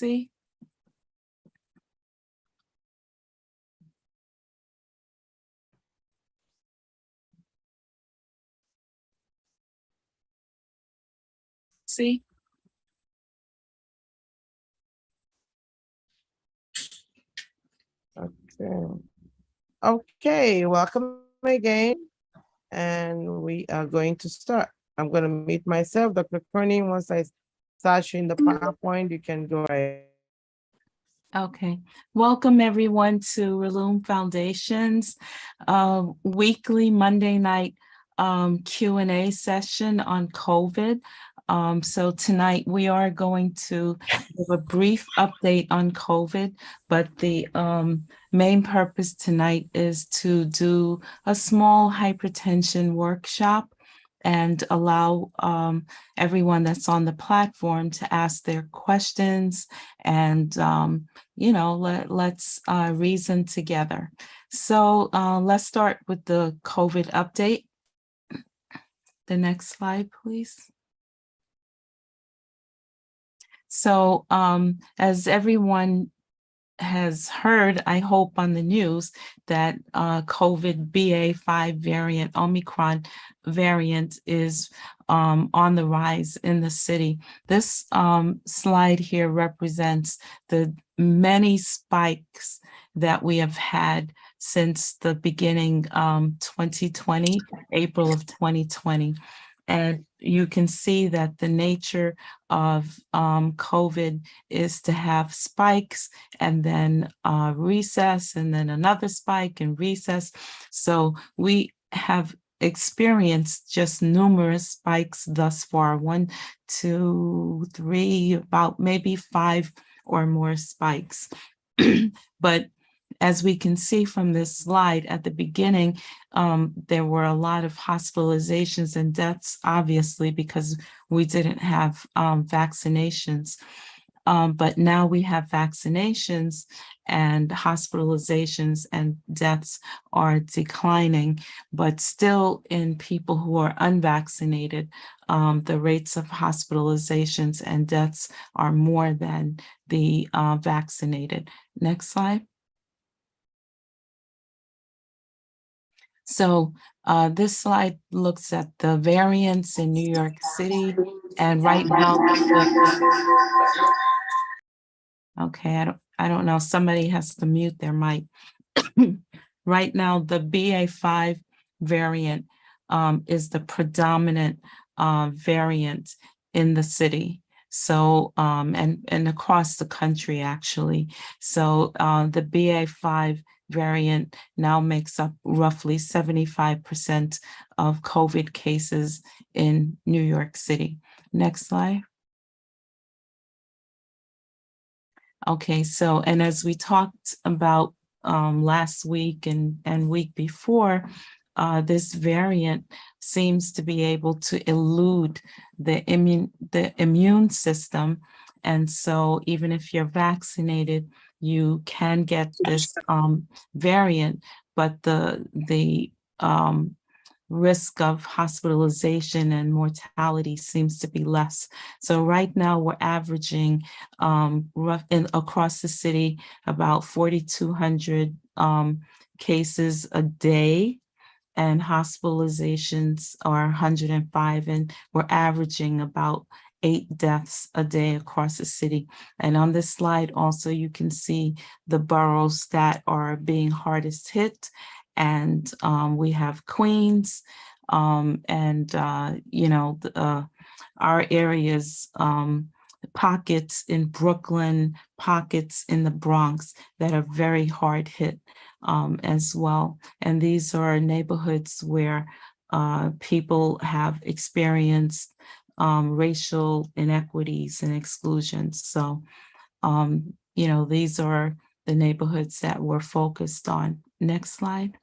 see? See? Okay. Okay, welcome again. And we are going to start. I'm going to mute myself, Dr. Coney. Once I start showing the PowerPoint, you can go ahead. Okay, welcome everyone to Relume Foundation's weekly Monday night Q&A session on COVID. So tonight we are going to give a brief update on COVID, but the main purpose tonight is to do a small hypertension workshop and allow everyone that's on the platform to ask their questions and you know, let's reason together. So let's start with the COVID update. The next slide, please. So as everyone has heard, I hope, on the news that COVID BA.5 variant, Omicron variant, is on the rise in the city. This slide here represents the many spikes that we have had since the beginning 2020, April of 2020. And you can see that the nature of COVID is to have spikes and then recess and then another spike and recess. So we have experienced just numerous spikes thus far, 1, 2, 3, about maybe 5 or more spikes. But as we can see from this slide at the beginning, there were a lot of hospitalizations and deaths, obviously, because we didn't have vaccinations. But now we have vaccinations and hospitalizations and deaths are declining, but still in people who are unvaccinated, the rates of hospitalizations and deaths are more than the vaccinated. Next slide. So this slide looks at the variants in New York City, and right now, okay, I don't know, somebody has to mute their mic. Right now, the BA.5 variant is the predominant variant in the city. So, and across the country, actually. So the BA.5 variant now makes up roughly 75% of COVID cases in New York City. Next slide. Okay, so, and as we talked about last week and week before, this variant seems to be able to elude the immune system. And so even if you're vaccinated, you can get this variant, but the risk of hospitalization and mortality seems to be less. So right now we're averaging across the city about 4,200 cases a day, and hospitalizations are 105, and we're averaging about 8 deaths a day across the city. And on this slide also, you can see the boroughs that are being hardest hit. And we have Queens and, you know, our areas, pockets in Brooklyn, pockets in the Bronx that are very hard hit as well. And these are neighborhoods where people have experienced racial inequities and exclusions. So, you know, these are the neighborhoods that we're focused on. Next slide.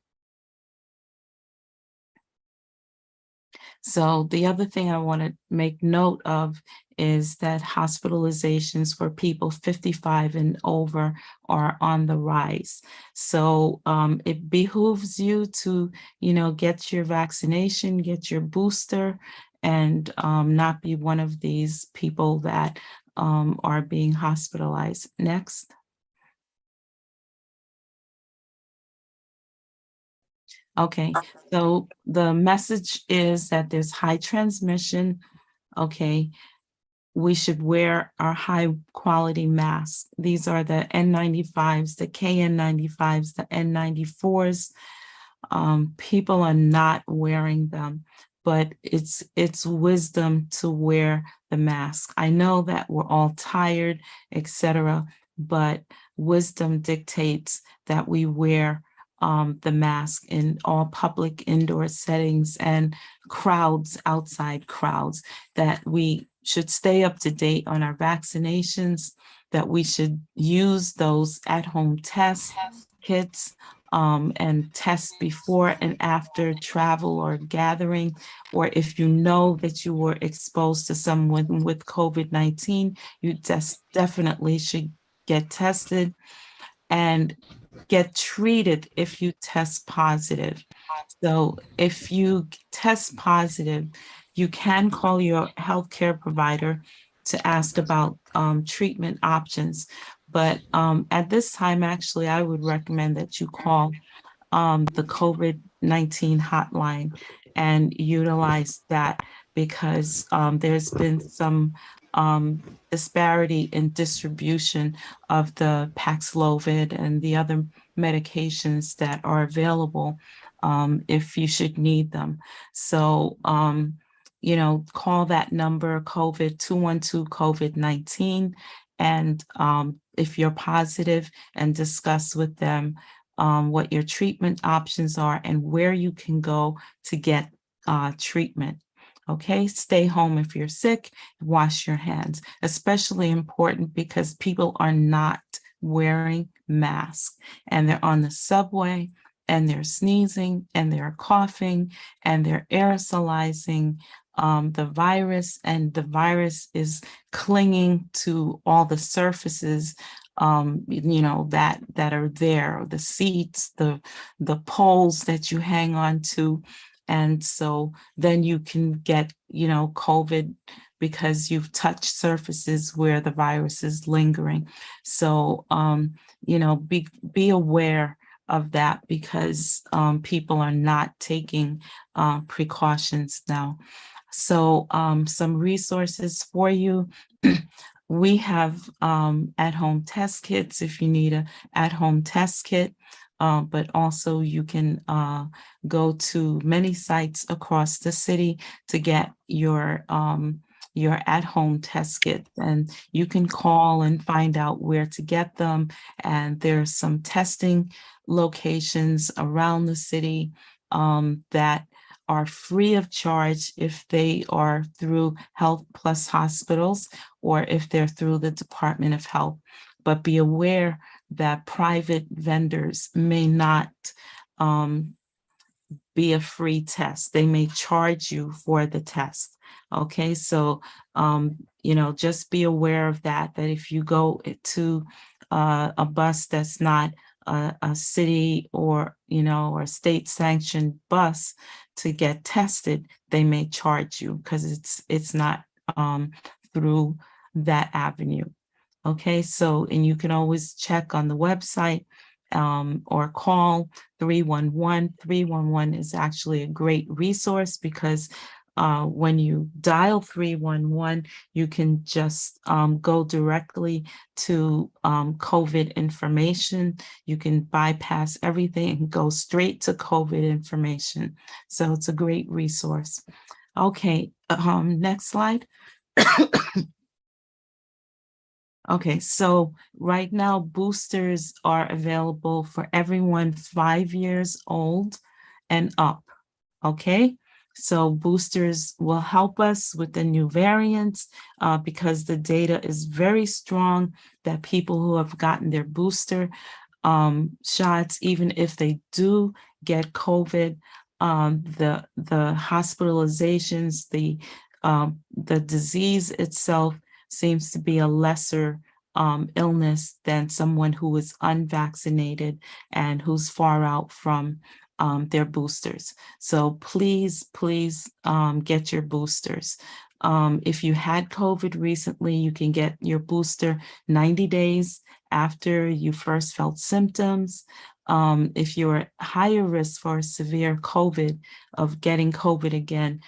So the other thing I want to make note of is that hospitalizations for people 55 and over are on the rise. So it behooves you to, you know, get your vaccination, get your booster, and not be one of these people that are being hospitalized. Next. Okay, so the message is that there's high transmission. Okay, we should wear our high quality masks. These are the N95s, the KN95s, the N94s. People are not wearing them, but it's wisdom to wear the mask. I know that we're all tired, etc., but wisdom dictates that we wear the mask in all public indoor settings and crowds, outside crowds, that we should stay up to date on our vaccinations, that we should use those at-home test kits and test before and after travel or gathering, or if you know that you were exposed to someone with COVID-19, you definitely should get tested and get treated if you test positive. So if you test positive, you can call your healthcare provider to ask about treatment options. But at this time, actually, I would recommend that you call the COVID-19 hotline and utilize that, because there's been some disparity in distribution of the Paxlovid and the other medications that are available if you should need them. So, call that number, COVID 212 COVID-19, and if you're positive, and discuss with them what your treatment options are and where you can go to get treatment. Okay, stay home if you're sick, wash your hands, especially important because people are not wearing masks and they're on the subway and they're sneezing and they're coughing and they're aerosolizing the virus, and the virus is clinging to all the surfaces that are there, the seats, the poles that you hang on to. And so then you can get, COVID because you've touched surfaces where the virus is lingering. So, be aware of that, because people are not taking precautions now. So some resources for you. We have at-home test kits if you need a at-home test kit, but also you can go to many sites across the city to get your at-home test kit, and you can call and find out where to get them. And there's some testing locations around the city that are free of charge if they are through Health Plus hospitals or if they're through the Department of Health. But be aware that private vendors may not be a free test. They may charge you for the test. Okay, so just be aware of that if you go to a bus that's not a city or or state sanctioned bus to get tested, they may charge you because it's not through that avenue. Okay, so, and you can always check on the website or call 311. 311 is actually a great resource because when you dial 311, you can just go directly to COVID information. You can bypass everything and go straight to COVID information. So it's a great resource. Okay, next slide. Okay, so right now boosters are available for everyone 5 years old and up. Okay, so boosters will help us with the new variants because the data is very strong that people who have gotten their booster shots, even if they do get COVID, the hospitalizations, the disease itself seems to be a lesser illness than someone who is unvaccinated and who's far out from their boosters. So please get your boosters. If you had COVID recently, you can get your booster 90 days after you first felt symptoms. If you're higher risk for severe COVID, of getting COVID again,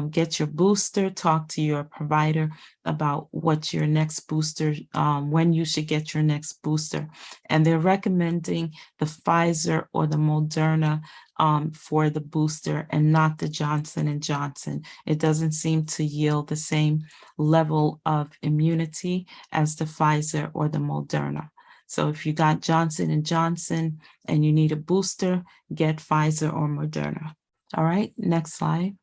get your booster, talk to your provider about what your next booster, when you should get your next booster. And they're recommending the Pfizer or the Moderna for the booster and not the Johnson and Johnson. It doesn't seem to yield the same level of immunity as the Pfizer or the Moderna. So if you got Johnson and Johnson and you need a booster, get Pfizer or Moderna. All right, next slide.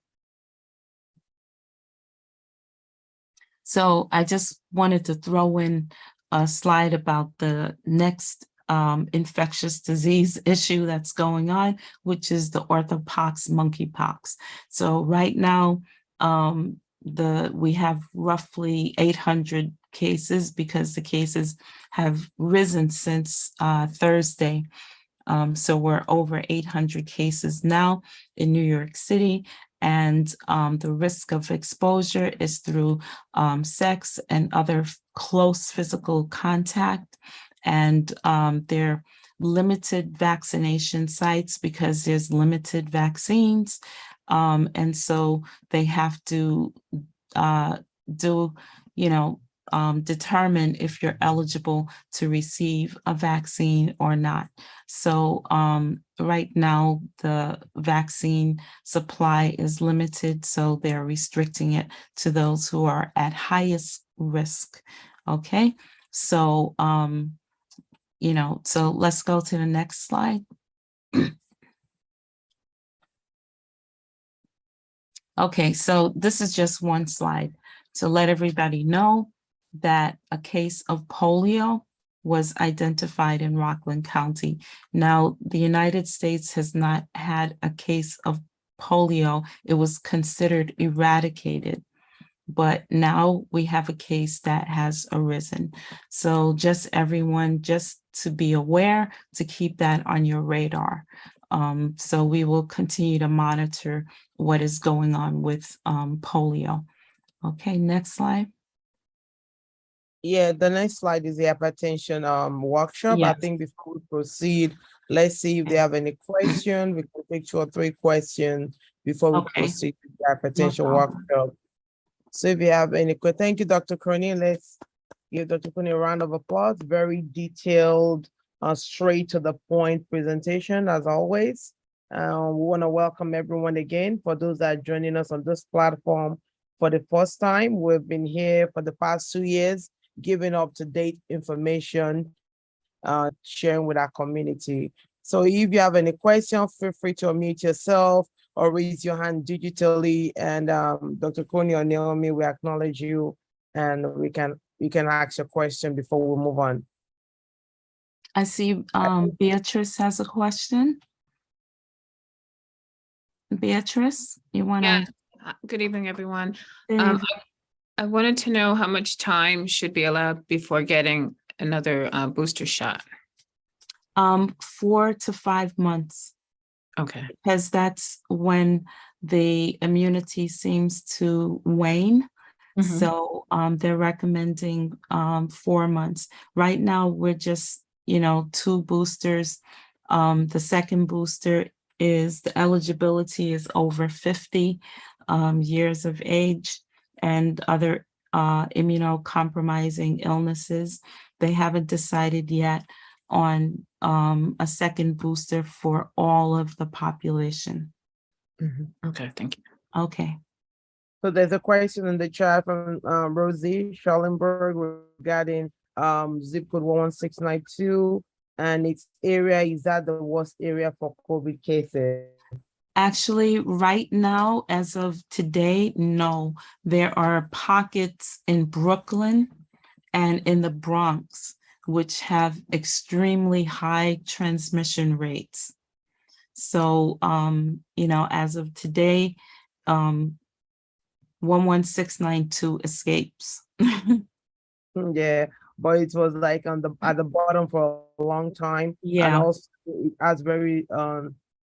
So I just wanted to throw in a slide about the next infectious disease issue that's going on, which is the orthopox monkeypox. So right now, we have roughly 800 cases because the cases have risen since Thursday. So we're over 800 cases now in New York City, and the risk of exposure is through sex and other close physical contact. And there are limited vaccination sites because there's limited vaccines. And so they have to determine if you're eligible to receive a vaccine or not. So right now, the vaccine supply is limited, so they're restricting it to those who are at highest risk. Okay, so so let's go to the next slide. Okay, so this is just one slide to let everybody know that a case of polio was identified in Rockland County. Now, the United States has not had a case of polio. It was considered eradicated, but now we have a case that has arisen. So just everyone, just to be aware, to keep that on your radar. So we will continue to monitor what is going on with polio. Okay, next slide. Yeah, the next slide is the hypertension workshop. I Yes. think before we proceed, let's see if they have any question. We can take 2 or 3 questions before we Okay. proceed with the hypertension No problem. workshop. So if you have any questions, thank you, Dr. Coney. Let's give Dr. Coney a round of applause. Very detailed, straight to the point presentation as always. We want to welcome everyone again. For those that are joining us on this platform for the first time, we've been here for the past 2 years, giving up-to-date information, sharing with our community. So if you have any questions, feel free to unmute yourself or raise your hand digitally, and Dr. Coney or Naomi, we acknowledge you, and you can ask your question before we move on. I see Beatrice has a question. Beatrice, you want to? Yeah. Good evening, everyone. I wanted to know how much time should be allowed before getting another booster shot. 4 to 5 months. Okay. Because that's when the immunity seems to wane. Mhm. So they're recommending 4 months. Right now, we're just, 2 boosters. The second booster is the eligibility is over 50 years of age and other immunocompromising illnesses. They haven't decided yet on a second booster for all of the population. Okay, thank you. Okay. So there's a question in the chat from Rosie Schallenberg regarding zip code 11692, and its area is that the worst area for COVID cases? Actually, right now, as of today, no. There are pockets in Brooklyn and in the Bronx, which have extremely high transmission rates. So, as of today, 11692 escapes. Yeah, but it was like at the bottom for a long time. And Yeah, also it has very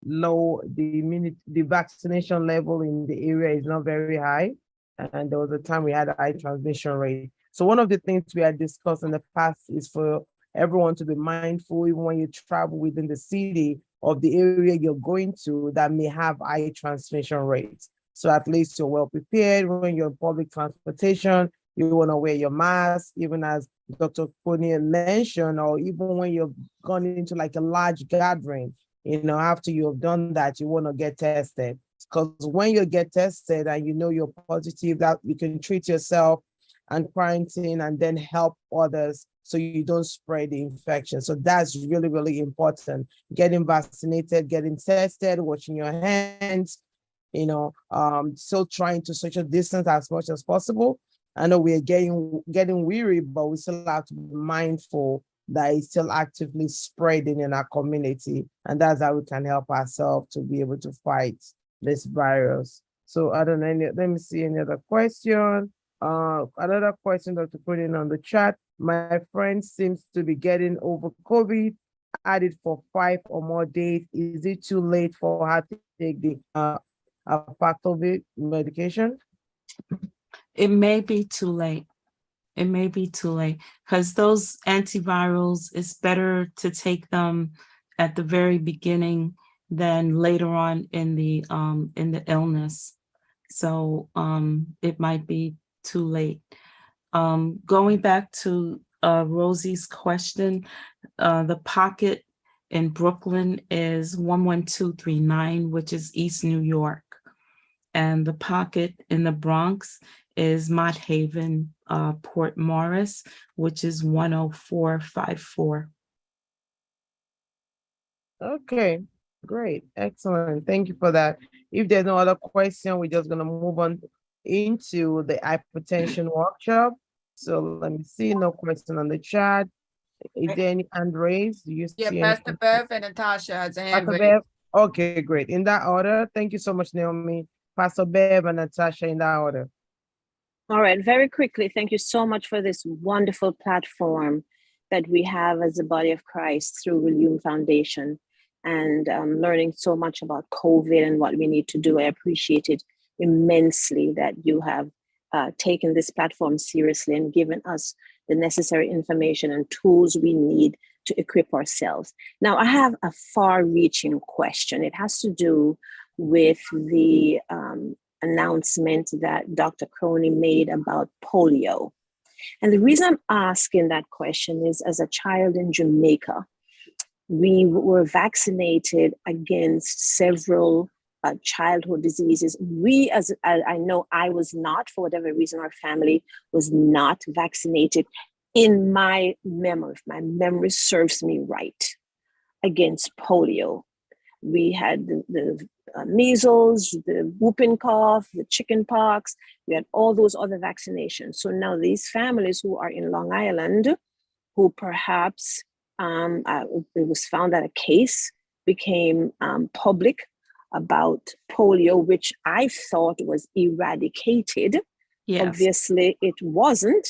low, the vaccination level in the area is not very high. and there was a time we had a high transmission rate. So one of the things we had discussed in the past is for everyone to be mindful, even when you travel within the city of the area you're going to that may have high transmission rates. So at least you're well prepared when you're in public transportation. You want to wear your mask, even as Dr. Kony mentioned, or even when you've gone into like a large gathering, after you have done that, you want to get tested. Because when you get tested and you know you're positive, that you can treat yourself and quarantine and then help others so you don't spread the infection. So that's really, really important. Getting vaccinated, getting tested, washing your hands, still trying to social distance as much as possible. I know we're getting weary, but we still have to be mindful that it's still actively spreading in our community. And that's how we can help ourselves to be able to fight this virus. So I don't know, let me see any other question. Another question that to put in on the chat. My friend seems to be getting over COVID, added for 5 or more days. Is it too late for her to take the Paxlovid medication? It may be too late. It may be too late because those antivirals, it's better to take them at the very beginning than later on in the illness. So it might be too late. Going back to Rosie's question, the pocket in Brooklyn is 11239, which is East New York. And the pocket in the Bronx is Mott Haven, Port Morris, which is 10454. Okay, great, excellent. Thank you for that. If there's no other question, we're just gonna move on into the hypertension workshop. So let me see, no question on the chat. Is there any hand raised? Do you Yeah, see Pastor any? Bev and Natasha has a hand Pastor raised. Bev? Okay, great. In that order, thank you so much, Naomi. Pastor Bev and Natasha, in that order. All right, very quickly, thank you so much for this wonderful platform that we have as the body of Christ through William Foundation, and learning so much about COVID and what we need to do. I appreciate it immensely that you have taken this platform seriously and given us the necessary information and tools we need to equip ourselves. Now, I have a far-reaching question. It has to do with the announcement that Dr. Kony made about polio. And the reason I'm asking that question is, as a child in Jamaica, we were vaccinated against several childhood diseases. I know I was not, for whatever reason, our family was not vaccinated in my memory. If my memory serves me right, against polio. We had the measles, the whooping cough, the chicken pox. We had all those other vaccinations. So now these families who are in Long Island, who perhaps it was found that a case became public about polio, which I thought was eradicated. Yes. Obviously, it wasn't.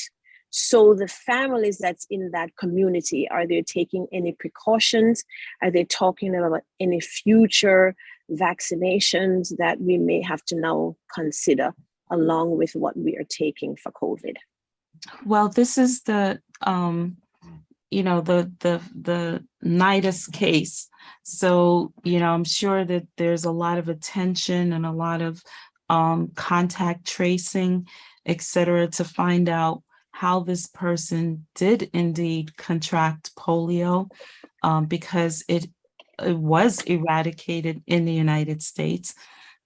So the families that's in that community, are they taking any precautions? Are they talking about any future vaccinations that we may have to now consider along with what we are taking for COVID? Well, this is the NIDAS case. So, I'm sure that there's a lot of attention and a lot of contact tracing, et cetera, to find out how this person did indeed contract polio, because it was eradicated in the United States,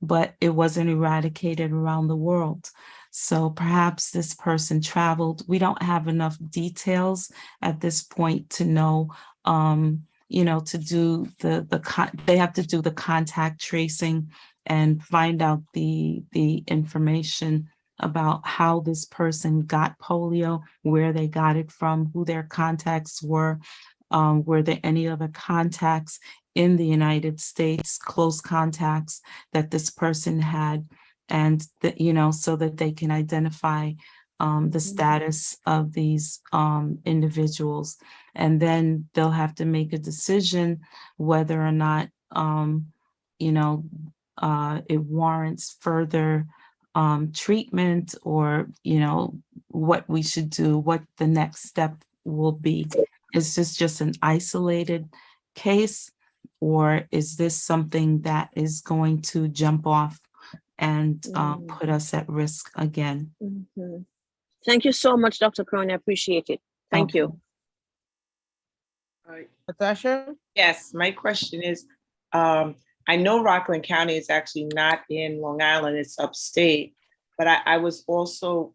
but it wasn't eradicated around the world. So perhaps this person traveled. We don't have enough details at this point to know, to do they have to do the contact tracing and find out the information about how this person got polio, where they got it from, who their contacts were there any other contacts in the United States, close contacts that this person had, and that, so that they can identify the status of these individuals. And then they'll have to make a decision whether or not, it warrants further treatment or, you know, what we should do, what the next step will be. Is this just an isolated case, or is this something that is going to jump off and put us at risk again? Mhm. Thank you so much, Dr. Crone. I appreciate it. Thank Okay. you. Natasha? Yes, my question is, I know Rockland County is actually not in Long Island, it's upstate, but I was also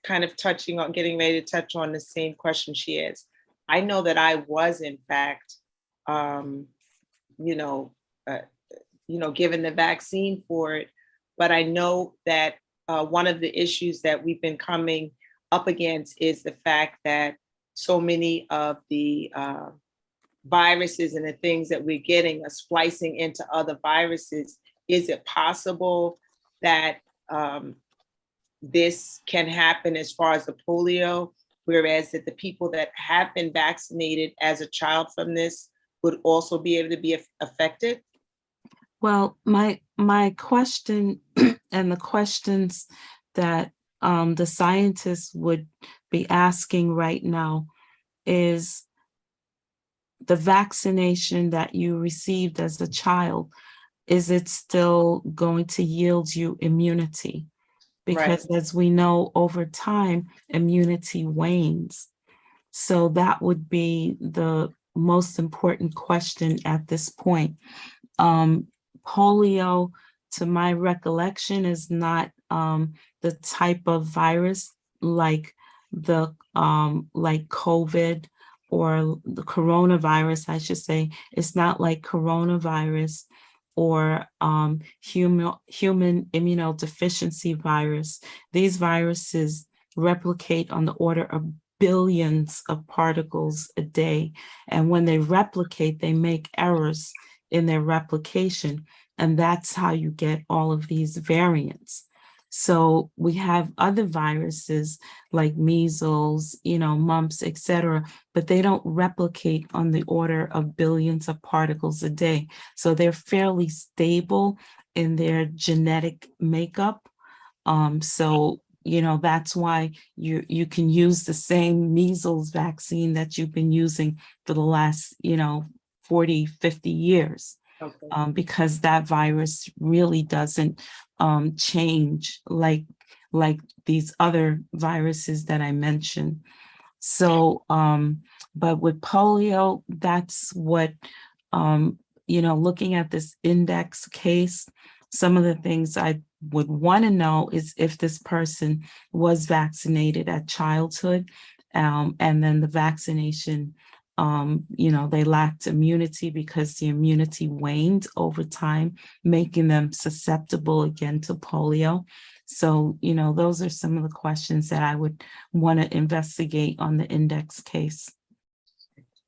kind of getting ready to touch on the same question she is. I know that I was in fact, you know, given the vaccine for it, but I know that one of the issues that we've been coming up against is the fact that so many of the viruses and the things that we're getting are splicing into other viruses. Is it possible that this can happen as far as the polio, whereas that the people that have been vaccinated as a child from this would also be able to be affected? Well, my question and the questions that the scientists would be asking right now is, the vaccination that you received as a child, is it still going to yield you immunity? Because as we know, over time, immunity wanes. So that would be the most important question at this point. Polio, to my recollection, is not the type of virus like like COVID, or the coronavirus, I should say. It's not like coronavirus or human immunodeficiency virus. These viruses replicate on the order of billions of particles a day. And when they replicate, they make errors in their replication. And that's how you get all of these variants. So we have other viruses like measles, mumps, etc., but they don't replicate on the order of billions of particles a day. So they're fairly stable in their genetic makeup. So that's why you can use the same measles vaccine that you've been using for the last 40, 50 years. Okay. Because that virus really doesn't change like these other viruses that I mentioned. So, but with polio, that's what, looking at this index case, some of the things I would want to know is if this person was vaccinated at childhood, and then the vaccination, they lacked immunity because the immunity waned over time, making them susceptible again to polio. So, those are some of the questions that I would want to investigate on the index case.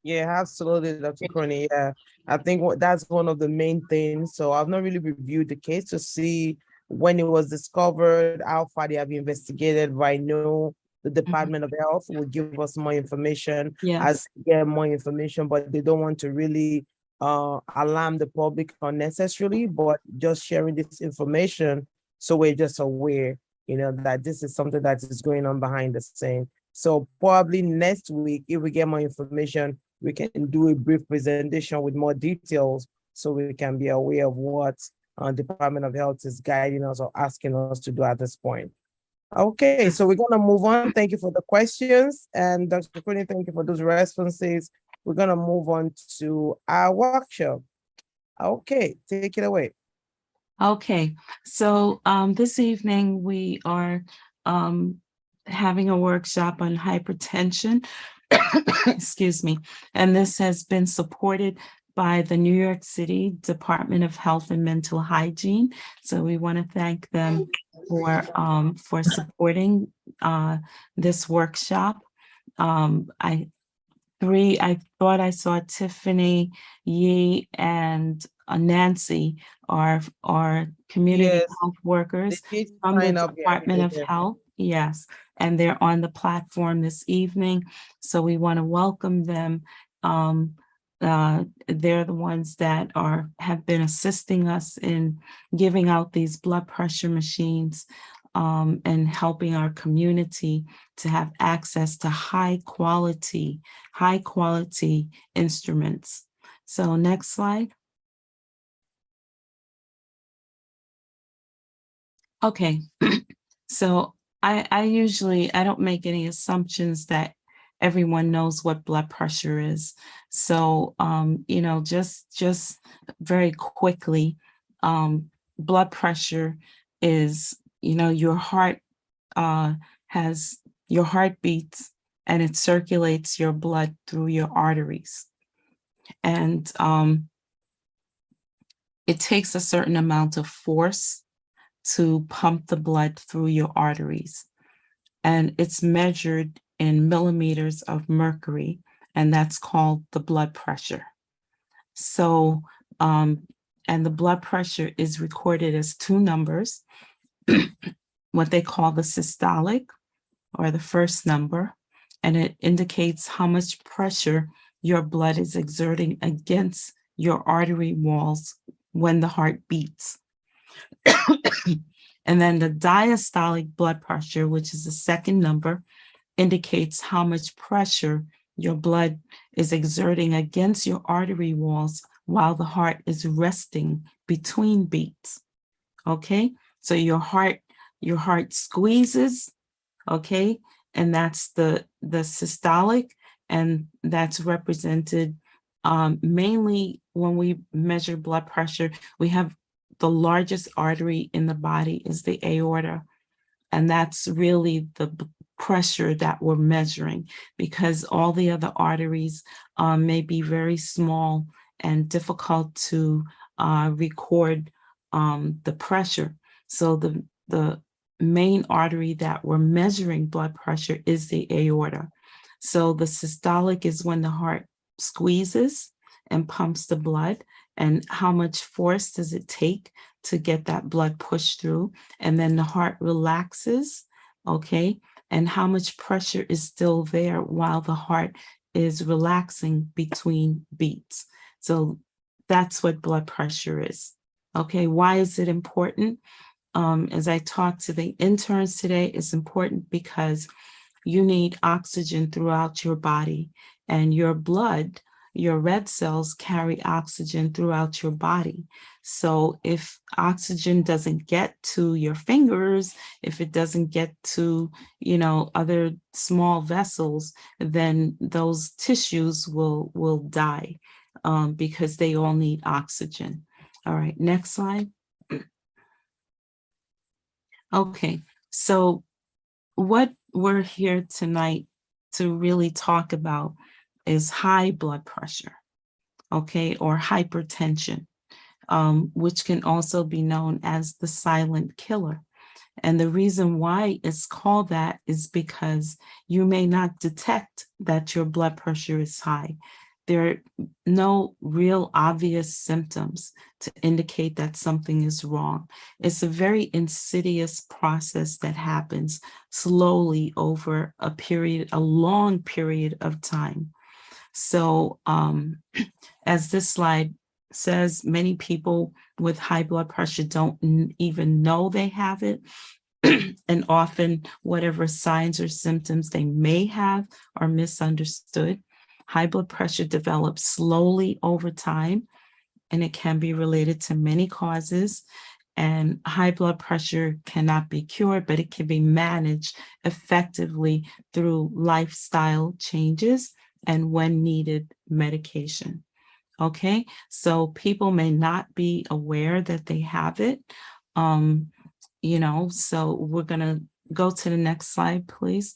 Yeah, absolutely, Dr. Crony. Yeah, I think that's one of the main things. So I've not really reviewed the case to see when it was discovered, how far they have investigated. But I know the Department of Health will give us more information as we get more information, but they don't want to really alarm the public unnecessarily, but just sharing this information so we're just aware, that this is something that is going on behind the scene. So probably next week, if we get more information, we can do a brief presentation with more details so we can be aware of what Department of Health is guiding us or asking us to do at this point. Okay, so we're going to move on. Thank you for the questions. And Dr. Crony, thank you for those responses. We're going to move on to our workshop. Okay, take it away. Okay, so this evening we are having a workshop on hypertension. Excuse me. And this has been supported by the New York City Department of Health and Mental Hygiene. So we want to thank them for supporting this workshop. I thought I saw Tiffany, Yee, and Nancy are community health workers from the Department of Health. Yes, and they're on the platform this evening. So we want to welcome them. They're the ones that have been assisting us in giving out these blood pressure machines and helping our community to have access to high quality instruments. So next slide. Okay, so I don't make any assumptions that everyone knows what blood pressure is. So, you know, just very quickly, blood pressure is, you know, your heart your heart beats and it circulates your blood through your arteries. And it takes a certain amount of force to pump the blood through your arteries. And it's measured in millimeters of mercury, and that's called the blood pressure. So, and the blood pressure is recorded as two numbers, what they call the systolic, or the first number, and it indicates how much pressure your blood is exerting against your artery walls when the heart beats. And then the diastolic blood pressure, which is the second number, indicates how much pressure your blood is exerting against your artery walls while the heart is resting between beats. Okay, so your heart squeezes, okay, and that's the systolic, and that's represented mainly when we measure blood pressure. We have the largest artery in the body is the aorta, and that's really the pressure that we're measuring, because all the other arteries may be very small and difficult to record the pressure. So the main artery that we're measuring blood pressure is the aorta. So the systolic is when the heart squeezes and pumps the blood, and how much force does it take to get that blood pushed through, and then the heart relaxes, okay, and how much pressure is still there while the heart is relaxing between beats. So that's what blood pressure is. Okay, why is it important? As I talked to the interns today, it's important because you need oxygen throughout your body, and your blood, your red cells carry oxygen throughout your body. So if oxygen doesn't get to your fingers, if it doesn't get to, you know, other small vessels, then those tissues will die because they all need oxygen. All right, next slide. Okay, so what we're here tonight to really talk about is high blood pressure, okay, or hypertension, which can also be known as the silent killer. And the reason why it's called that is because you may not detect that your blood pressure is high. There are no real obvious symptoms to indicate that something is wrong. It's a very insidious process that happens slowly over a long period of time. So as this slide says, many people with high blood pressure don't even know they have it. And often whatever signs or symptoms they may have are misunderstood. High blood pressure develops slowly over time, and it can be related to many causes. And high blood pressure cannot be cured, but it can be managed effectively through lifestyle changes and, when needed, medication. Okay, so people may not be aware that they have it. You know, so we're gonna go to the next slide, please.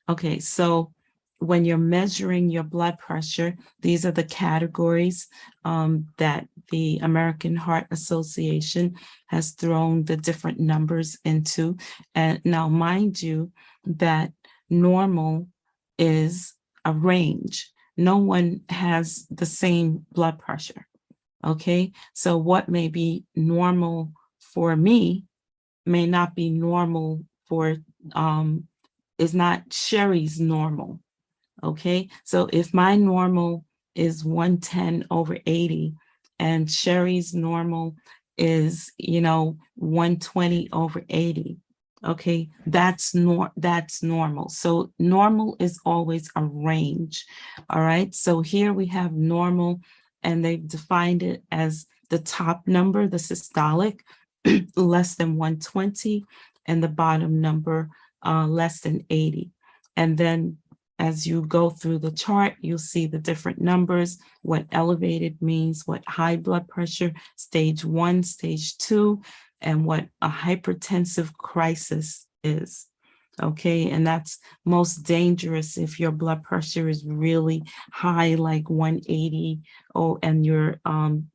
Okay, so when you're measuring your blood pressure, these are the categories that the American Heart Association has thrown the different numbers into. And now, mind you, that normal is a range. No one has the same blood pressure. Okay, so what may be normal for me may not be normal for, is not Sherry's normal. Okay, so if my normal is 110/80 and Sherry's normal is, 120/80. Okay, that's normal. So normal is always a range. All right, so here we have normal, and they've defined it as the top number, the systolic, less than 120, and the bottom number less than 80. And then as you go through the chart, you'll see the different numbers, what elevated means, what high blood pressure, stage 1, stage 2, and what a hypertensive crisis is. Okay, and that's most dangerous if your blood pressure is really high, like 180, and your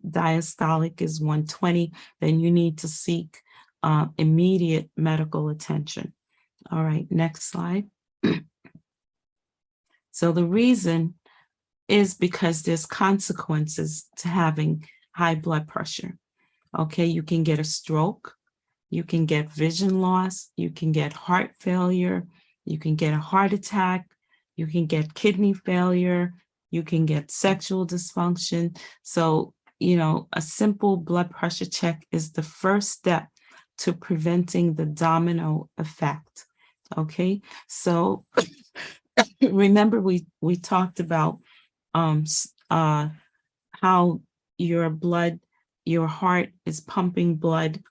diastolic is 120, then you need to seek immediate medical attention. All right, next slide. So the reason is because there's consequences to having high blood pressure. Okay, you can get a stroke, you can get vision loss, you can get heart failure, you can get a heart attack, you can get kidney failure, you can get sexual dysfunction. So, a simple blood pressure check is the first step to preventing the domino effect. Okay, so remember we talked about how your heart is pumping blood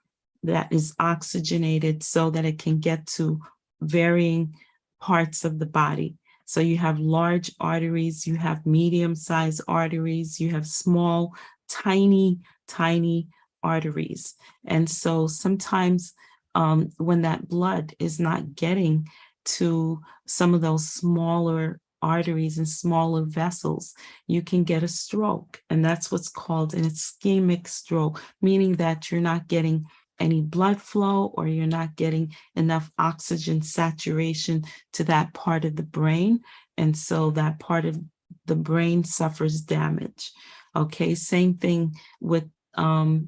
that is oxygenated so that it can get to varying parts of the body. So you have large arteries, you have medium-sized arteries, you have small, tiny arteries. And so sometimes when that blood is not getting to some of those smaller arteries and smaller vessels, you can get a stroke. And that's what's called an ischemic stroke, meaning that you're not getting any blood flow or you're not getting enough oxygen saturation to that part of the brain. And so that part of the brain suffers damage. Okay, same thing with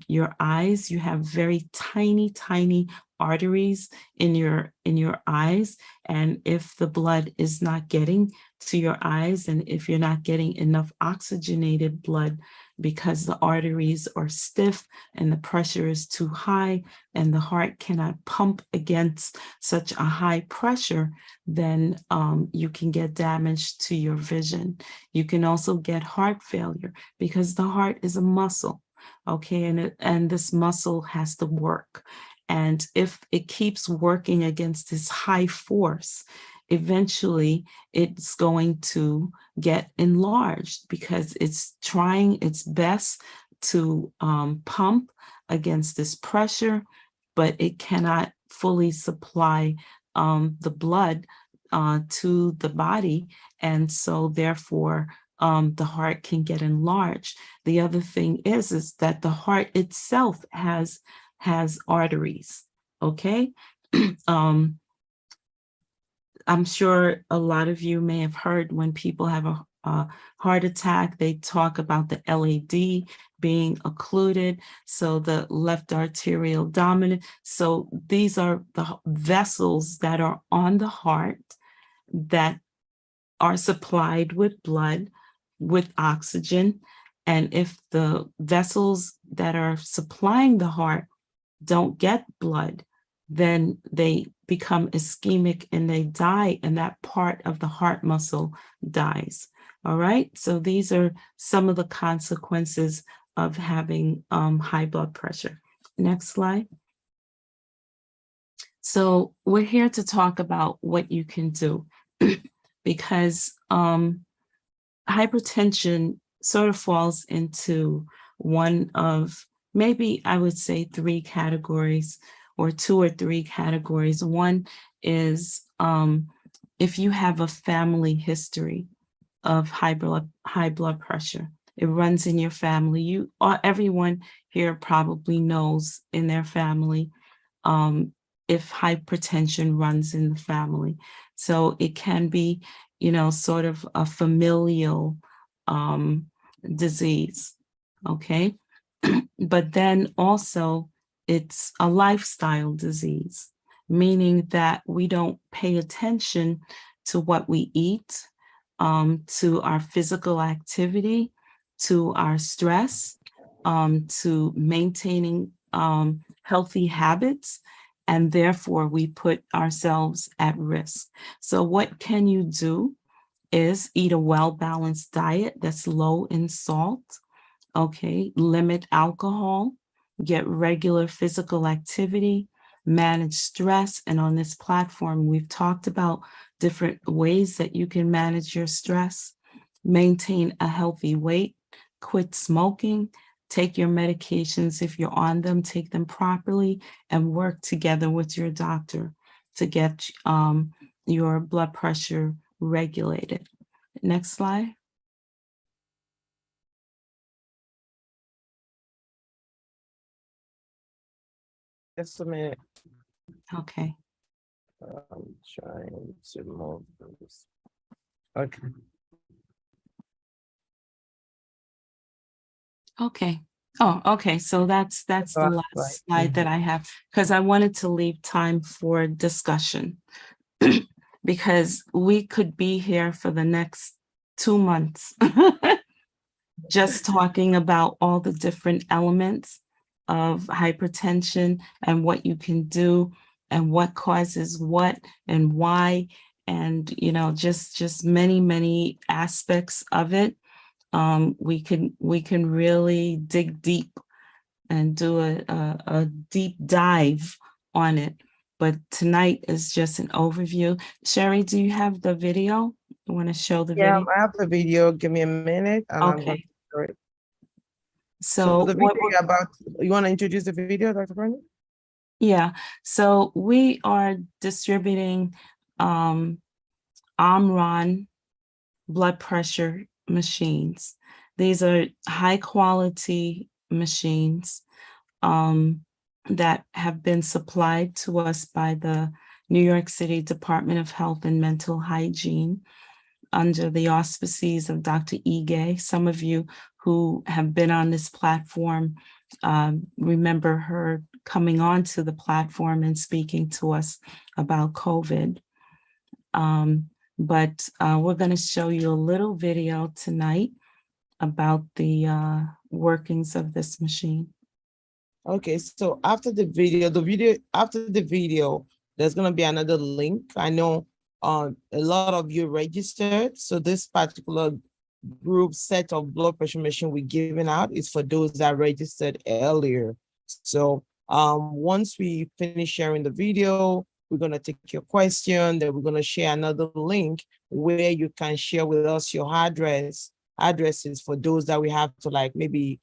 your eyes. You have very tiny arteries in your eyes, and if the blood is not getting to your eyes, and if you're not getting enough oxygenated blood because the arteries are stiff and the pressure is too high and the heart cannot pump against such a high pressure, then you can get damage to your vision. You can also get heart failure because the heart is a muscle. Okay, and this muscle has to work. And if it keeps working against this high force, eventually it's going to get enlarged because it's trying its best to pump against this pressure, but it cannot fully supply the blood to the body. And so therefore, the heart can get enlarged. The other thing is that the heart itself has arteries. Okay. I'm sure a lot of you may have heard when people have a heart attack, they talk about the LAD being occluded, so the left arterial dominant. So these are the vessels that are on the heart that are supplied with blood, with oxygen. And if the vessels that are supplying the heart don't get blood, then they become ischemic and they die, and that part of the heart muscle dies. All right, so these are some of the consequences of having high blood pressure. Next slide. So we're here to talk about what you can do because hypertension sort of falls into one of, maybe I would say, 3 categories, or 2 or 3 categories. One is if you have a family history of high blood pressure, it runs in your family. Everyone here probably knows in their family if hypertension runs in the family. So it can be, sort of a familial disease, okay? But then also it's a lifestyle disease, meaning that we don't pay attention to what we eat, to our physical activity, to our stress, to maintaining healthy habits, and therefore we put ourselves at risk. So what can you do is eat a well-balanced diet that's low in salt, okay? Limit alcohol, get regular physical activity, manage stress. And on this platform, we've talked about different ways that you can manage your stress, maintain a healthy weight, quit smoking, take your medications if you're on them, take them properly, and work together with your doctor to get your blood pressure regulated. Next slide. Just a minute. Okay. I'm trying to move this. Okay. Okay. Oh, okay. So that's the Last last slide. slide that I have, because I wanted to leave time for discussion. Because we could be here for the next 2 months just talking about all the different elements of hypertension and what you can do and what causes what and why, and just many aspects of it. We can really dig deep and do a deep dive on it. But tonight is just an overview. Sherry, do you have the video? You want to show the Yeah, video? I have the video. Give me a minute and I'm going Okay. to show it. So the what video about, you want to introduce the video, Dr. Brandon? yeah, so we are distributing Omron blood pressure machines. These are high quality machines that have been supplied to us by the New York City Department of Health and Mental Hygiene under the auspices of Dr. Ige. Some of you who have been on this platform remember her coming onto the platform and speaking to us about COVID. But we're going to show you a little video tonight about the workings of this machine. Okay, so after the video, there's gonna be another link. I know a lot of you registered, so this particular group set of blood pressure machine we're giving out is for those that registered earlier. So once we finish sharing the video, we're gonna take your question, then we're gonna share another link where you can share with us your addresses for those that we have to maybe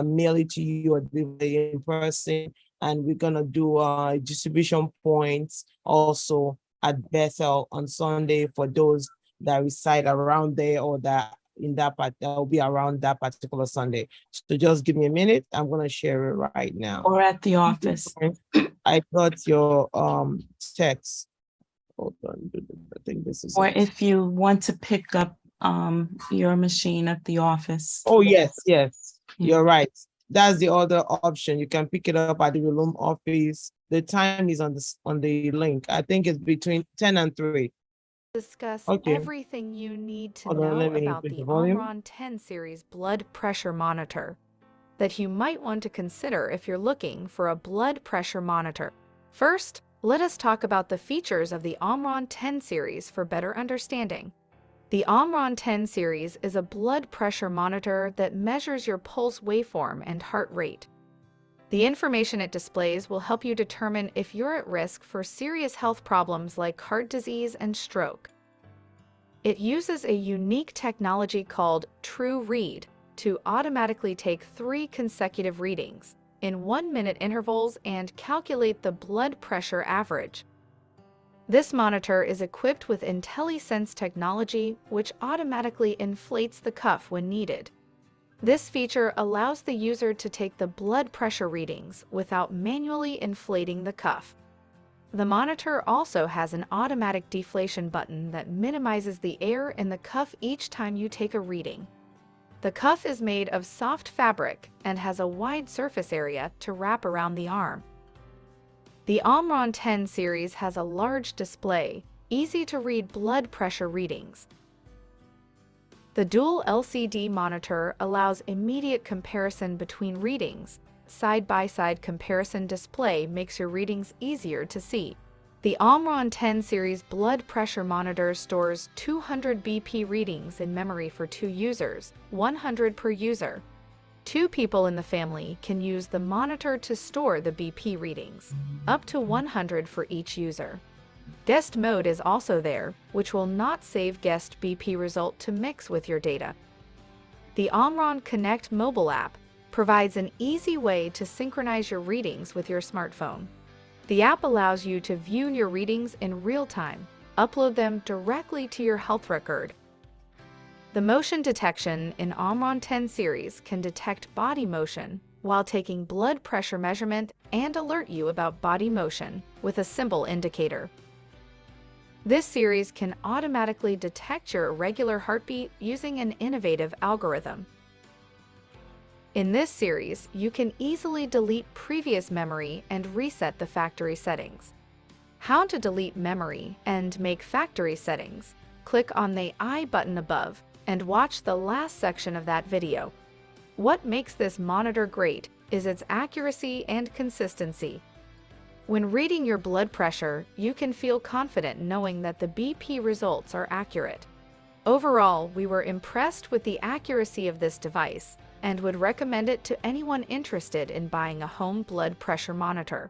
mail it to you or deliver it in person. And we're gonna do distribution points also at Bethel on Sunday for those that reside around there or that in that part that will be around that particular Sunday. So just give me a minute. I'm gonna share it right now. Or at the office. I got your text. Hold on, I think this is Or it. if you want to pick up your machine at the office. Oh, yes, yes, Yeah. you're right. That's the other option. You can pick it up at the Relum office. The time is on the link. I think it's between 10 and 3. Discuss Okay. everything you need to Hold on, know let me about increase the the volume. Omron 10 series blood pressure monitor that you might want to consider if you're looking for a blood pressure monitor. First, let us talk about the features of the Omron 10 series for better understanding. The Omron 10 series is a blood pressure monitor that measures your pulse waveform and heart rate. The information it displays will help you determine if you're at risk for serious health problems like heart disease and stroke. It uses a unique technology called True Read to automatically take 3 consecutive readings in 1-minute intervals and calculate the blood pressure average. This monitor is equipped with IntelliSense technology, which automatically inflates the cuff when needed. This feature allows the user to take the blood pressure readings without manually inflating the cuff. The monitor also has an automatic deflation button that minimizes the air in the cuff each time you take a reading. The cuff is made of soft fabric and has a wide surface area to wrap around the arm. The Omron 10 series has a large display, easy to read blood pressure readings. The dual LCD monitor allows immediate comparison between readings, side-by-side comparison display makes your readings easier to see. The Omron 10 series blood pressure monitor stores 200 BP readings in memory for 2 users, 100 per user. 2 people in the family can use the monitor to store the BP readings, up to 100 for each user. Guest mode is also there, which will not save guest BP result to mix with your data. The Omron Connect mobile app provides an easy way to synchronize your readings with your smartphone. The app allows you to view your readings in real time, upload them directly to your health record. The motion detection in Omron 10 series can detect body motion while taking blood pressure measurement and alert you about body motion with a simple indicator. This series can automatically detect your irregular heartbeat using an innovative algorithm. In this series, you can easily delete previous memory and reset the factory settings. How to delete memory and make factory settings? Click on the I button above and watch the last section of that video. What makes this monitor great is its accuracy and consistency. When reading your blood pressure, you can feel confident knowing that the BP results are accurate. Overall, we were impressed with the accuracy of this device and would recommend it to anyone interested in buying a home blood pressure monitor.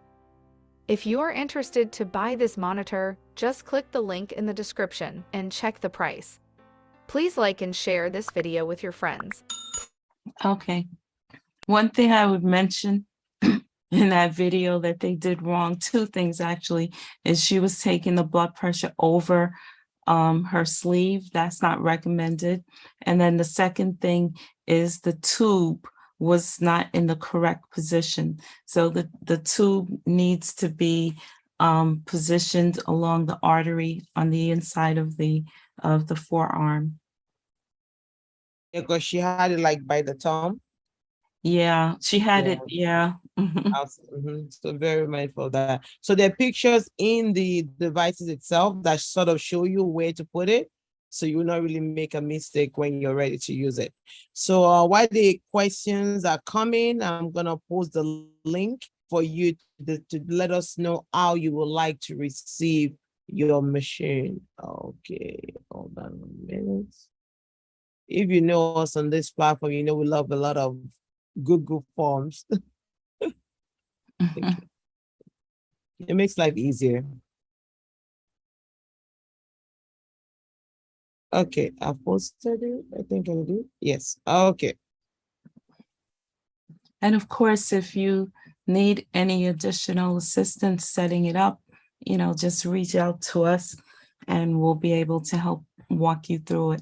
If you are interested to buy this monitor, just click the link in the description and check the price. Please like and share this video with your friends. Okay. One thing I would mention in that video that they did wrong, 2 things actually, is she was taking the blood pressure over her sleeve. That's not recommended. And then the second thing is the tube was not in the correct position. So the tube needs to be positioned along the artery on the inside of the forearm. Because she had it like by the thumb. Yeah, she had it. Yeah. So very mindful of that. So there are pictures in the devices itself that sort of show you where to put it, so you will not really make a mistake when you're ready to use it. So while the questions are coming, I'm gonna post the link for you to let us know how you would like to receive your machine. Okay, hold on a minute. If you know us on this platform, you know we love a lot of Google Forms. It makes life easier. Okay, I posted it. I think I did. Yes. Okay. And of course, if you need any additional assistance setting it up, just reach out to us and we'll be able to help walk you through it.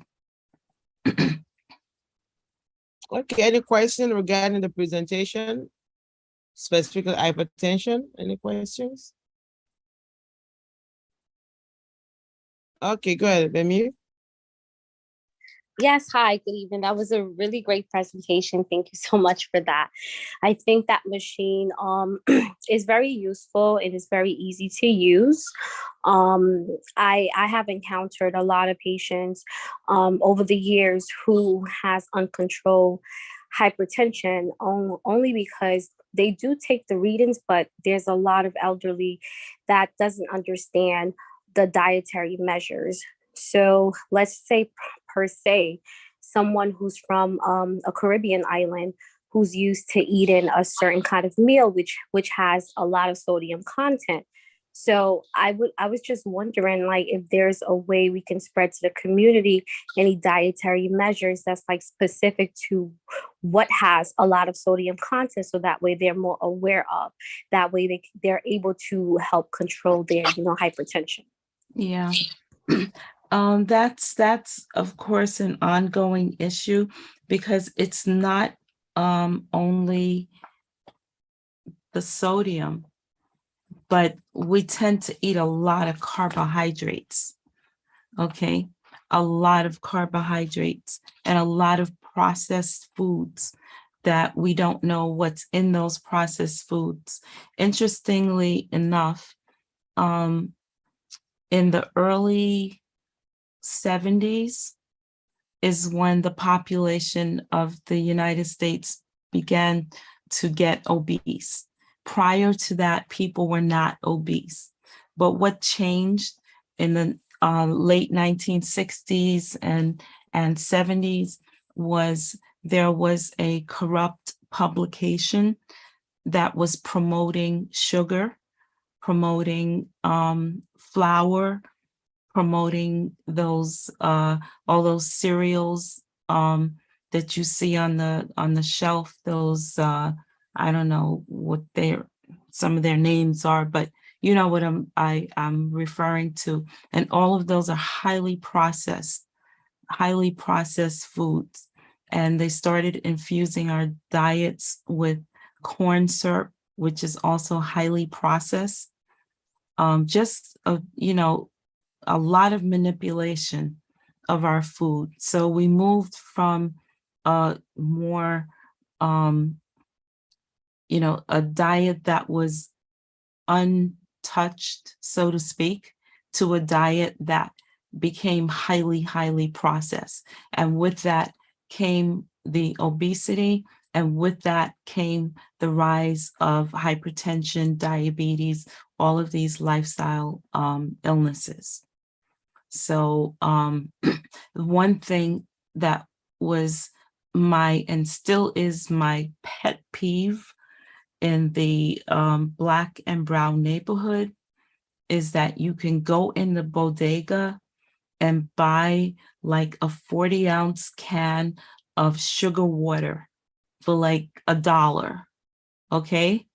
Okay. Any question regarding the presentation? Specifically hypertension? Any questions? Okay, go ahead, Bemi. Yes, hi, good evening. That was a really great presentation. Thank you so much for that. I think that machine is very useful. It is very easy to use. I have encountered a lot of patients over the years who has uncontrolled hypertension only because they do take the readings, but there's a lot of elderly that doesn't understand the dietary measures. So let's say per se, someone who's from a Caribbean island who's used to eating a certain kind of meal, which has a lot of sodium content. So I was just wondering, like, if there's a way we can spread to the community any dietary measures that's like specific to what has a lot of sodium content, so that way they're more aware of. That way they're able to help control their hypertension. Yeah. That's of course an ongoing issue because it's not only the sodium, but we tend to eat a lot of carbohydrates. Okay, a lot of carbohydrates and a lot of processed foods that we don't know what's in those processed foods. Interestingly enough, in the early 70s is when the population of the United States began to get obese. Prior to that, people were not obese. But what changed in the late 1960s and 70s was there was a corrupt publication that was promoting sugar, promoting flour, promoting those all those cereals that you see on the shelf. Those I don't know what some of their names are, but you know what I'm referring to. And all of those are highly processed foods. And they started infusing our diets with corn syrup, which is also highly processed. Just you know, a lot of manipulation of our food. So we moved from more, you know, a diet that was untouched, so to speak, to a diet that became highly processed. And with that came the obesity, and with that came the rise of hypertension, diabetes, all of these lifestyle illnesses. So one thing that was and still is my pet peeve in the Black and brown neighborhood is that you can go in the bodega and buy like a 40-ounce can of sugar water for like $1, okay?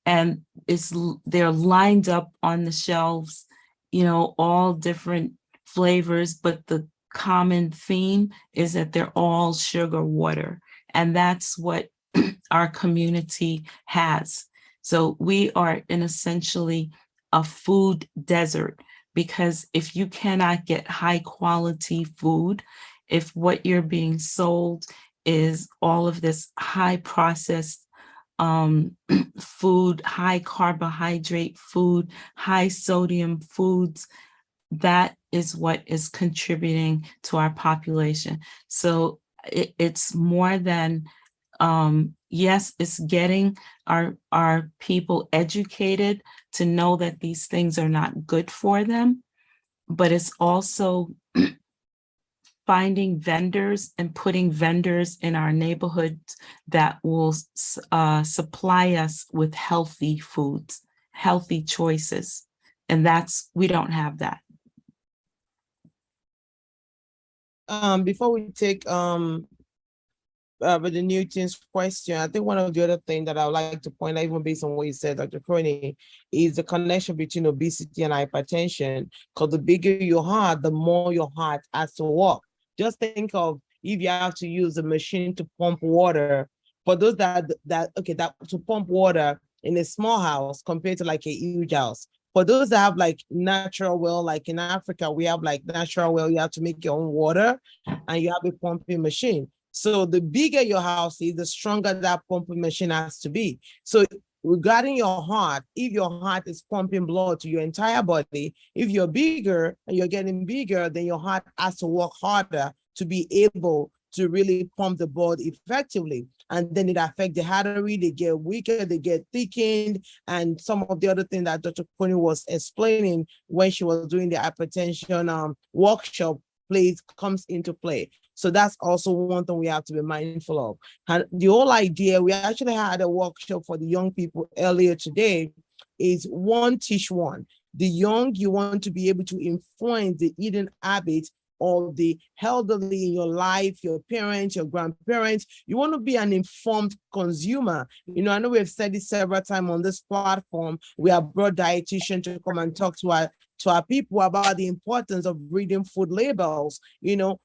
And they're lined up on the shelves, you know, all different flavors, but the common theme is that they're all sugar water. And that's what our community has. So we are in essentially a food desert, because if you cannot get high quality food, if what you're being sold is all of this high processed food, high carbohydrate food, high sodium foods, that is what is contributing to our population. So it's more than, yes, it's getting our people educated to know that these things are not good for them, but it's also finding vendors and putting vendors in our neighborhoods that will supply us with healthy foods, healthy choices. And we don't have that. Before we take with the Newton's question, I think one of the other things that I would like to point out, even based on what you said, Dr. Crony, is the connection between obesity and hypertension. Because the bigger your heart, the more your heart has to work. Just think of if you have to use a machine to pump water. For those that to pump water in a small house compared to like a huge house. For those that have like natural well, like in Africa, we have like natural well, you have to make your own water and you have a pumping machine. So the bigger your house is, the stronger that pumping machine has to be. So regarding your heart, if your heart is pumping blood to your entire body, if you're bigger and you're getting bigger, then your heart has to work harder to be able to really pump the blood effectively. And then it affects the artery, they get weaker, they get thickened, and some of the other things that Dr. Kony was explaining when she was doing the hypertension workshop comes into play. So that's also one thing we have to be mindful of. And the whole idea, we actually had a workshop for the young people earlier today, is one teach one. The young, you want to be able to influence the eating habits of the elderly in your life, your parents, your grandparents. You want to be an informed consumer. You know, I know we've said it several times on this platform. We have brought dietitians to come and talk to our people about the importance of reading food labels. You know,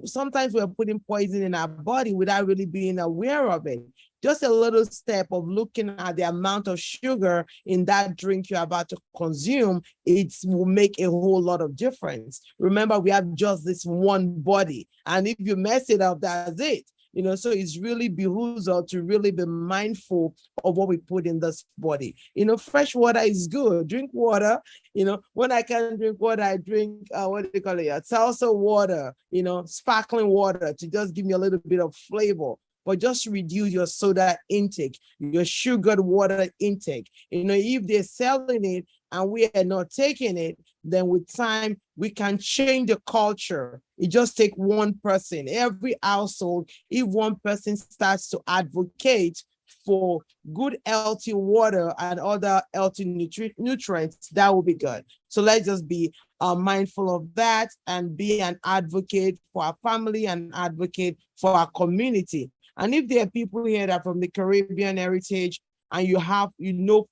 sometimes we're putting poison in our body without really being aware of it. Just a little step of looking at the amount of sugar in that drink you're about to consume, it will make a whole lot of difference. Remember, we have just this one body, and if you mess it up, that's it. You know, so it's really behooves us to really be mindful of what we put in this body. You know, fresh water is good. Drink water. You know, when I can't drink water, I drink, what do you call it? Salsa water, you know, sparkling water to just give me a little bit of flavor. but just reduce your soda intake, your sugared water intake. If they're selling it and we are not taking it, then with time, we can change the culture. It just takes one person. Every household, if one person starts to advocate for good healthy water and other healthy nutrients, that will be good. So let's just be mindful of that and be an advocate for our family and advocate for our community. And if there are people here that are from the Caribbean heritage and you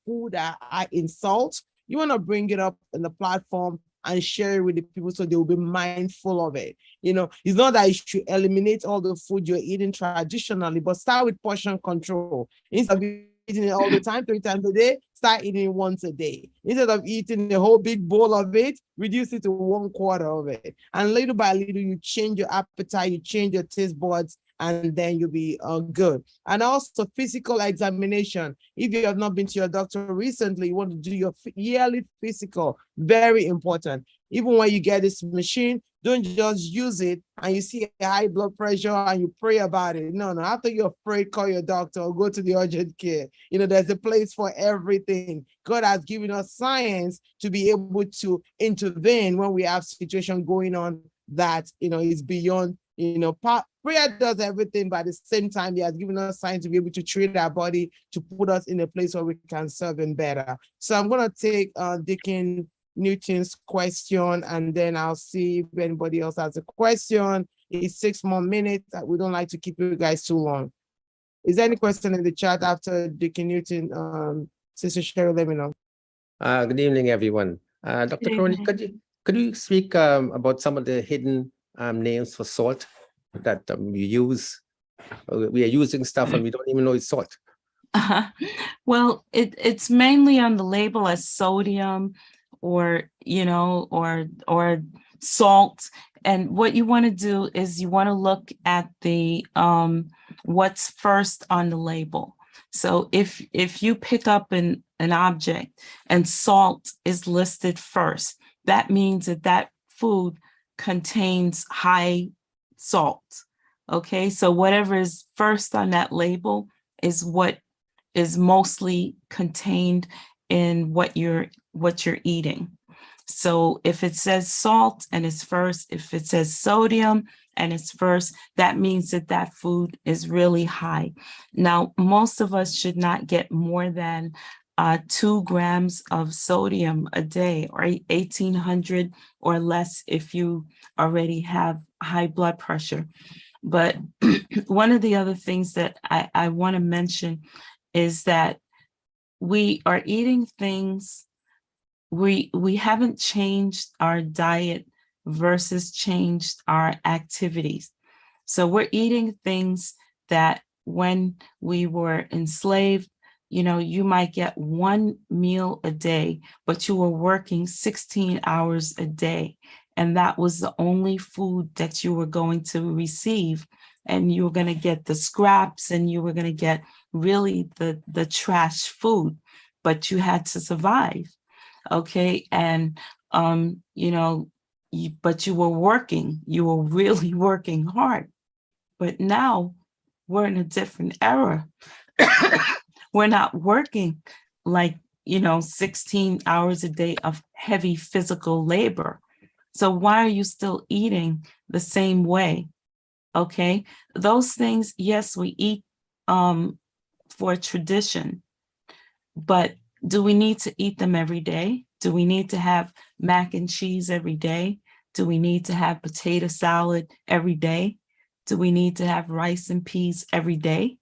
food that are in salt, you want to bring it up in the platform and share it with the people so they will be mindful of it. It's not that you should eliminate all the food you're eating traditionally, but start with portion control. Instead of eating it all the time, 3 times a day, start eating it once a day. Instead of eating a whole big bowl of it, reduce it to 1/4 of it. And little by little, you change your appetite, you change your taste buds, and then you'll be good. And also physical examination. If you have not been to your doctor recently, you want to do your yearly physical, very important. Even when you get this machine, don't just use it and you see a high blood pressure and you pray about it. No, after you're afraid, call your doctor or go to the urgent care. There's a place for everything. God has given us science to be able to intervene when we have situation going on that, is beyond, prayer does everything, but at the same time, he has given us science to be able to treat our body, to put us in a place where we can serve him better. So I'm going to take Deacon Newton's question, and then I'll see if anybody else has a question. It's 6 more minutes. We don't like to keep you guys too long. Is there any question in the chat after Deacon Newton? Sister Cheryl, let me know. Good evening, everyone. Dr. Crony, could you speak about some of the hidden names for salt that we use? We are using stuff and we don't even know it's salt. Well, it's mainly on the label as sodium or salt. And what you want to do is you want to look at the what's first on the label. So if you pick up an object and salt is listed first, that means that food contains high salt. Okay, so whatever is first on that label is what is mostly contained in what you're eating. So if it says salt and it's first, if it says sodium and it's first, that means that food is really high. Now, most of us should not get more than 2 grams of sodium a day, or 1,800 or less if you already have high blood pressure. But one of the other things that I want to mention is that we are eating things, we haven't changed our diet versus changed our activities. So we're eating things that when we were enslaved, you might get 1 meal a day, but you were working 16 hours a day. And that was the only food that you were going to receive. And you were going to get the scraps and you were going to get really the trash food, but you had to survive. Okay. And, but you were really working hard. But now we're in a different era. We're not working like, 16 hours a day of heavy physical labor. So why are you still eating the same way? Okay, those things, yes, we eat for tradition, but do we need to eat them every day? Do we need to have mac and cheese every day? Do we need to have potato salad every day? Do we need to have rice and peas every day?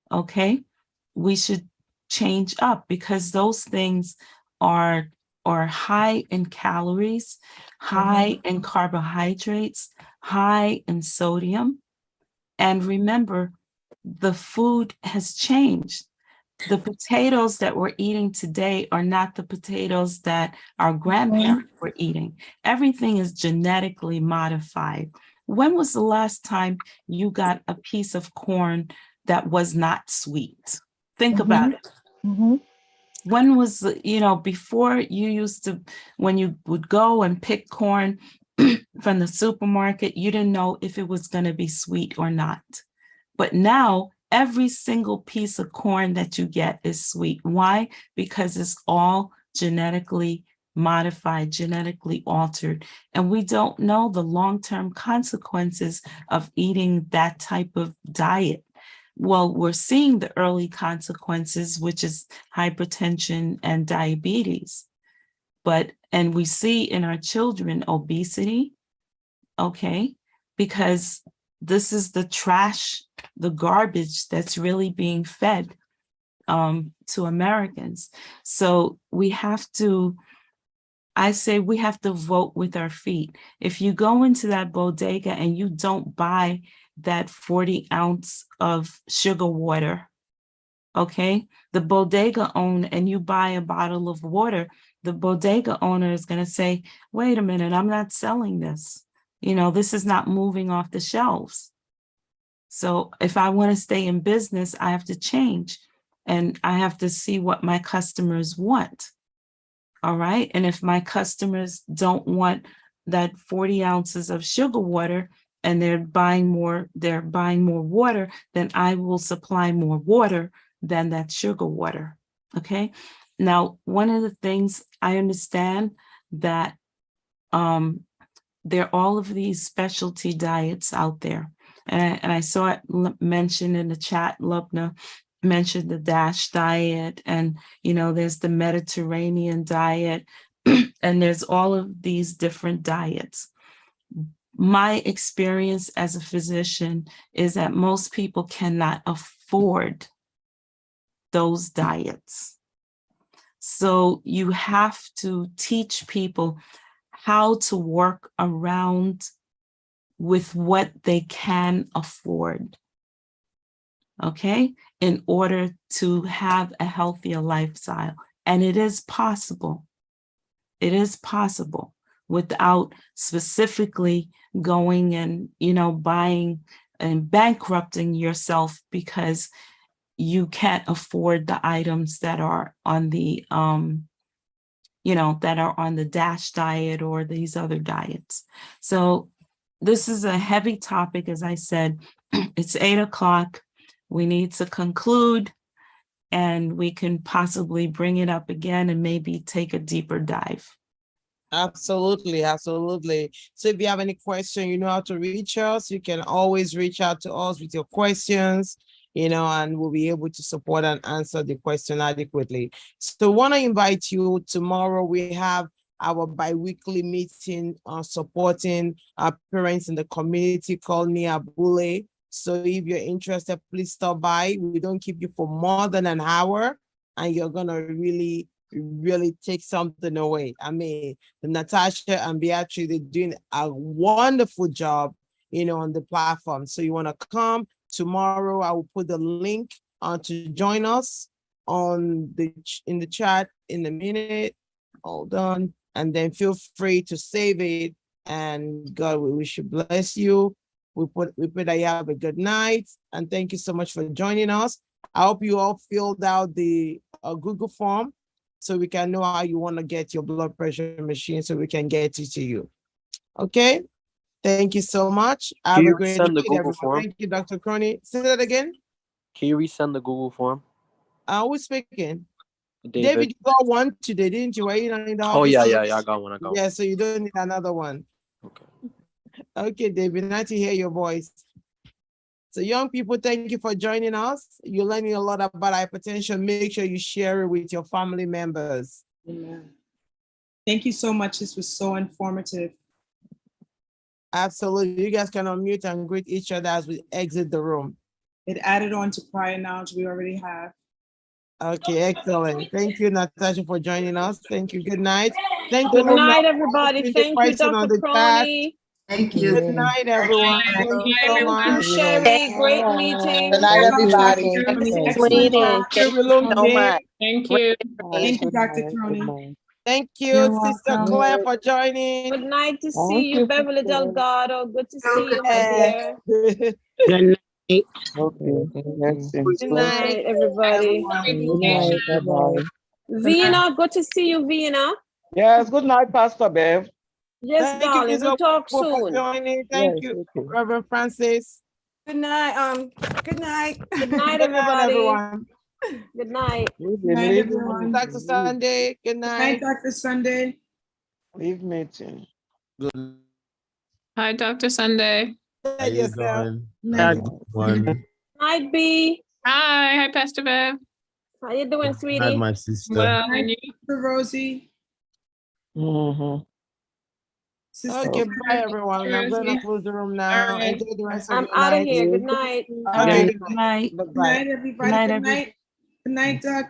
Okay, we should change up because those things are high in calories, high in carbohydrates, high in sodium. And remember, the food has changed. The potatoes that we're eating today are not the potatoes that our grandparents were eating. Everything is genetically modified. When was the last time you got a piece of corn that was not sweet? Think about it. When was, before you used to, when you would go and pick corn from the supermarket, you didn't know if it was going to be sweet or not. But now every single piece of corn that you get is sweet. Why? Because it's all genetically modified, genetically altered. And we don't know the long-term consequences of eating that type of diet. Well, we're seeing the early consequences, which is hypertension and diabetes. And we see in our children obesity, okay, because this is the trash, the garbage that's really being fed to Americans. So we have to, I say we have to vote with our feet. If you go into that bodega and you don't buy that 40 ounce of sugar water, okay, the bodega owner, and you buy a bottle of water, the bodega owner is going to say, wait a minute, I'm not selling this. You know, this is not moving off the shelves. So if I want to stay in business, I have to change, and I have to see what my customers want. All right. And if my customers don't want that 40 ounces of sugar water and they're buying more water, then I will supply more water than that sugar water. Okay. Now, one of the things I understand that there are all of these specialty diets out there. And I saw it mentioned in the chat, Lubna mentioned the DASH diet, and, you know, there's the Mediterranean diet, and there's all of these different diets. My experience as a physician is that most people cannot afford those diets. So you have to teach people how to work around with what they can afford, okay, in order to have a healthier lifestyle. And it is possible. It is possible without specifically going and, you know, buying and bankrupting yourself because you can't afford the items that are on the, you know, that are on the DASH diet or these other diets. So this is a heavy topic, as I said. It's 8 o'clock. We need to conclude, and we can possibly bring it up again and maybe take a deeper dive. Absolutely, absolutely. So if you have any question, you know how to reach us. You can always reach out to us with your questions, you know, and we'll be able to support and answer the question adequately. So I want to invite you tomorrow. We have our bi-weekly meeting supporting our parents in the community called Nia Bule. So if you're interested, please stop by. We don't keep you for more than an hour, and you're gonna really take something away. I mean, Natasha and Beatrice, they're doing a wonderful job, you know, on the platform. So you want to come tomorrow. I will put the link to join us in the chat in a minute. Hold on. And then feel free to save it. And God, we wish you bless you. We pray that you have a good night. And thank you so much for joining us. I hope you all filled out the Google form so we can know how you want to get your blood pressure machine so we can get it to you. Okay? Thank you so much. Have a great night, everyone. Thank you, Dr. Crony. Say that again. Can you resend the Google form? Who's speaking? David, you got one today, didn't you? Were you not in the office? Oh, yeah, I got one. Yeah, so you don't need another one. Okay. Okay, David, nice to hear your voice. So young people, thank you for joining us. You're learning a lot about hypertension. Make sure you share it with your family members. Amen. Thank you so much. This was so informative. Absolutely. You guys can unmute and greet each other as we exit the room. It added on to prior knowledge we already have. Okay, excellent. Thank you, Natasha, for joining us. Thank you. Good night. Thank you. Good night, everybody. Thank you, Dr. Crony. Thank you. Good night, everyone. Thank you so much. Sherry, great meeting. Good night, everybody. Excellent Meeting. job. Thank you, so much. Thank you. Thank you, Dr. Crony. Thank You're you, Sister welcome. Claire, for joining. Good night to see you, Beverly Delgado. Good to see you, my Yeah. dear. Good Good night, night, everybody. Vina, good to see you, Vina. Yes, good night, Pastor Bev. Yes, Thank you, darling. Mr. We'll talk for soon. joining. Thank you, Reverend Francis. Good night. Good night. Good night, Good night, everybody. everyone. Good night. Leave, Good night, leave, everyone. Dr. Sunday, good Good night, night. Dr. Sunday. leave meeting. Hi, Dr. Sunday. Good night yourself. Good night. Night, B. Hi, Pastor Bev. How you doing, sweetie? Well, Good and night, you? Dr. Rosie. Mm-hmm. Sister Okay, bye, Karen, everyone. I'm gonna Rosie. close the room All now. right. Enjoy the rest of I'm your out of night. here. Good night. Okay, Good night. Good Bye-bye. night, everybody. Good night, Good night. Good night, Doc.